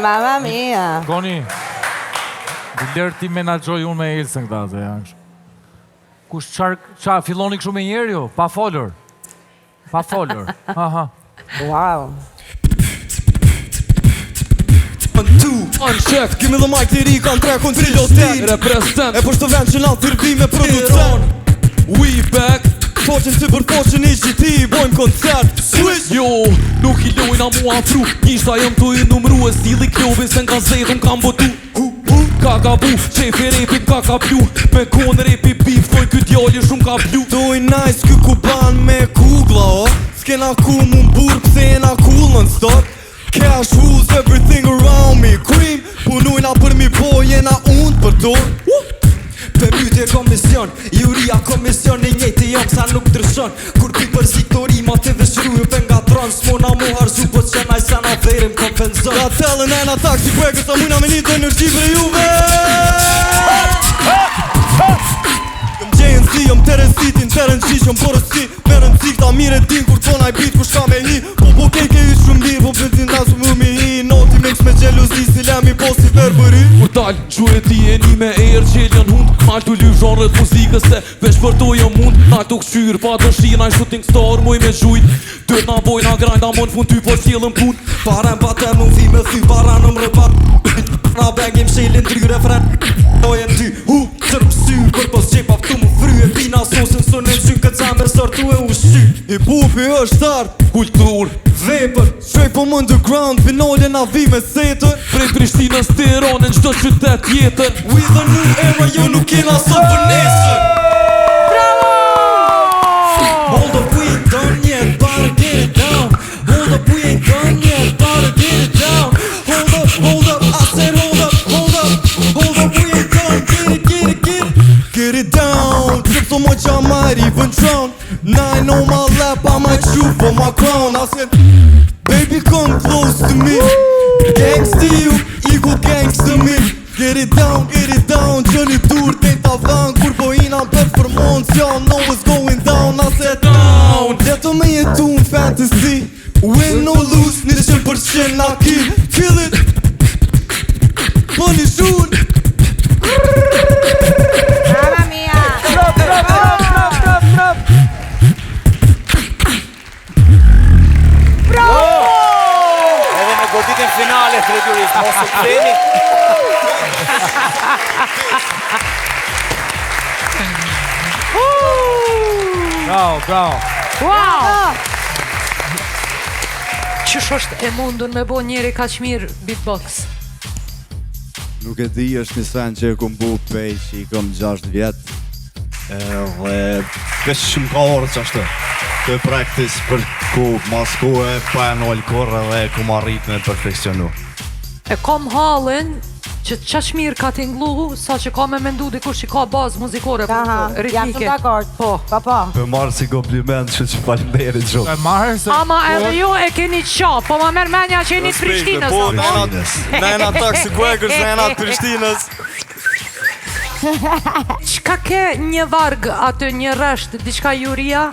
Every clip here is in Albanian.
Mamma mia. Goni, Diler ti menaxhoj unë me Elsën këta se janë. Kush qa filloni kështu me njerë jo? Pa folur. Pa folur. Aha. Wow. On chef, give me the mic, tiri kanë 3 kon Trilotin Represent, e për shtë vend që na thirbi me producent We back, foqen si për foqen i GT, bojmë koncert Switch! Jo, nuk i lojna mua fru, njishta jëm të i numru e stili klubin se nga zedhën kam botu Kakabu, qefi repit kakaplu, me konë repi bif, thoj këtë djalli shumë ka plu Doj nice kë kuban me kugla, o S'kena ku mu m'burg, pse jena cool non-stop Cash rules everything around me Cream, punujna për mi po jena unë për dorë Përbytje komision, juria komision e njëti jam sa nuk ndryshon Kur pi për ziktori ma të veshruju për nga tronë S'mona mu harzu po që naj sa na verim kompenzon Ka tellën e na taksi kwekë sa mujna me një të energji për juve Jëm gjenë si, jëm të resitin, të rëndqish, jëm porësi Me rëndësi këta mire din kur tona i bit ku shka me hi Po keke i shumë birë, po pëtin ta su më mi hi Noti mix me gjeluzi, si lemi po si verbëri Kur talë, gjue ti e një me erë qeljen hund Mal të ly zhanret muzikës se veç për to jëm mund Na të këshyr, pa të shina i shooting star muj me gjujt Dët na boj na grind, a mon fund ty po s'jelën pun Parem pa te më vi me thy, para në mre par Na bengim shelin dry refren Dojen ty, qërm syr, për pos gjepa ftu më fry E pina sosin sonin qyn këtë zemër sërtu e ushy Hip-hopi është art, kultur, vepër Shrej po më underground, finale na vi me setër Prej Prishtinës Tiranë, në qdo qytet jetër We the new era, jo nuk kena sot për nesër Hold up, we ain't done yet, better get it down Hold up, we ain't done yet, better get it down Hold up, I said hold up, we ain't done, get it down Trip so much I might even drown Nine on my lap, I might shoot for my crown I said, baby come close to me Gangsta you, equal gangsta me Get it down, Johnny dur t'en tavan Kur bojina performance, y'all know what's going down I said down, leto me jetu në fantasy Win or lose, 100% na kill, feel it Money shoot Mamma mia. Edhe në goditën finale, Fredurist, mos u ktheni. Bravo, bravo. Wow! Qysh është e mundur me bo njeri kaq mirë beatbox? Nuk e di, është një sen që e kom bu pej që i kom 6 vjetë Dhe veç shumë ka orë që ashtë Të praktis për ku mas ku e pa e nëllë korë dhe ku ma rritë me perfekcionu E kom halën që qaq mirë ka t'inglu sa që ka me mendu dikush që ka bazë muzikore Jam ritmike. shumë dakord. Po. Po. Për marë si kompliment që falenderit shumë E marrë se... Ama edhe ju e keni qa, po ma merë menja që jeni të Prishtinës. Po, apo? nena taksi kwekës, nena të Prishtinës Qka ke një varg atë një rresht, diçka juria?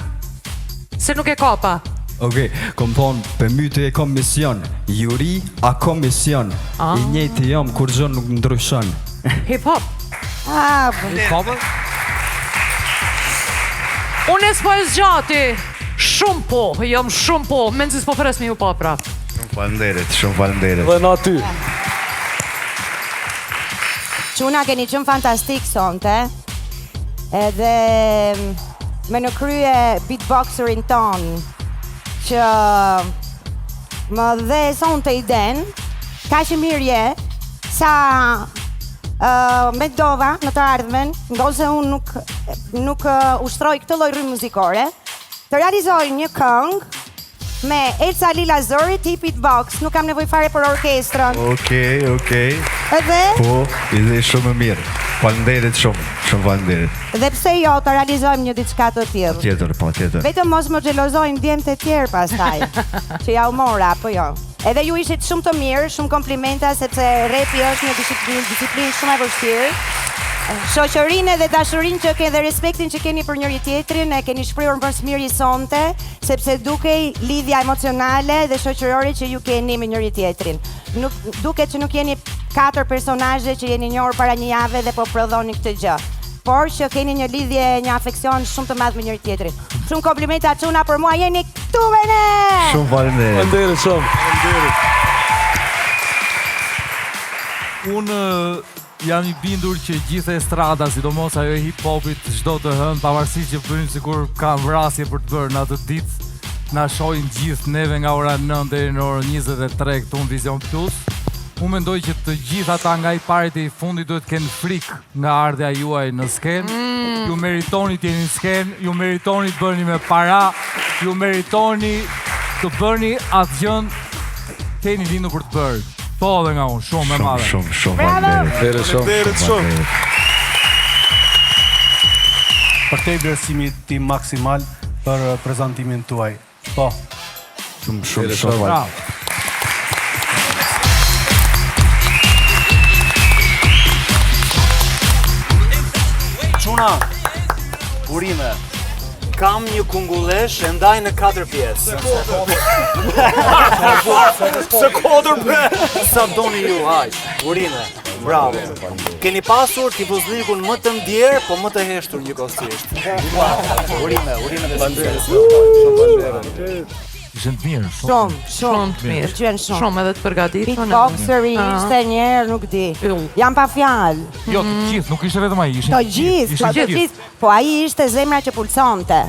Se nuk e ka pa. Okej, kom thonë, për mytë e komision, juri a komision, i njëti jam kur gjën nuk ndryshon. Hip-hop. Cover? Unë e s'po e zgjati, shumë po, jam shumë po, menëzis po fres me ju pa pra. Shumë falenderit Dhe na ty Quna keni qënë fantastik sonte Edhe me në krye beatboxerin ton Që më dhe sonte i den Ka që mirë je Sa me dova në të ardhmen Ndo se unë nuk ushtroj këtë lloj rrymë muzikore Të realizoj një këngë me Elsa Lila Zori, ti beatbox, nuk kam nevoj fare për orkestrën. Okej. Edhe? Po, ide shumë e mirë. Falenderit shumë falenderit. Dhe pse jo të realizojmë një diçka të tillë. Patjetër. Vetëm mos më xhelozojnë djemtë e tjerë pastaj, që ja u mora, apo jo. Edhe ju ishit shumë të mirë, shumë komplimenta sepse rapi është një disiplinë shumë e vështirë. shoqërinë dhe dashurinë që ke dhe respektin që keni për njëri tjetrin e keni shprehur për smiri sonte, sepse dukej lidhja emocionale dhe shoqërore që ju keni me njëri tjetrin. Nuk duket që nuk jeni 4 personazhe që jeni njohur para një jave dhe po prodhoni këtë gjë, por që keni një lidhje, një afeksion shumë të madh me njëri tjetrin. Shumë komplimenta çuna për mua, jeni këtu me ne. Shumë faleminderit. Faleminderit shumë. Unë jam i bindur që gjithë estrada, sidomos ajo e hip-hopit, çdo të hënë, pavarësisht që bëjnë sikur ka vrasje për të bërë në atë ditë, na shohin gjithë neve nga ora 9 deri në orën 23 këtu në Vision Plus. Unë mendoj që të gjithë ata nga i pari te i fundit duhet kenë frikë nga ardha juaj në skenë. Ju meritoni të jeni në skenë, ju meritoni të bëni me para, ju meritoni të bëni atë gjën keni lindur për të bërë. Po edhe nga unë, shumë me madhe. Shumë Faleminderit shumë. Për te vlerësimi tim maksimal për prezantimin tuaj. Po. Shumë Bravo. Çuna, urime. Kam një kungullesh e ndaj në 4 pjesë. Së 4 pjesë. Sa doni ju, haq. Urime. Bravo. Keni pasur tifozlikun më të ndjerë, po më të heshtur njëkohësisht. Urime dhe Ishen të mirë, Shumë të mirë. Pëlqyen shumë. Shumë edhe të përgatitur. Beatboxeri ishte njerë, nuk di. Jam pa fjalë. Jo, të gjithë, nuk ishte vetëm ai, ishin Të gjithë, po ai ishte zemra që pulsonte.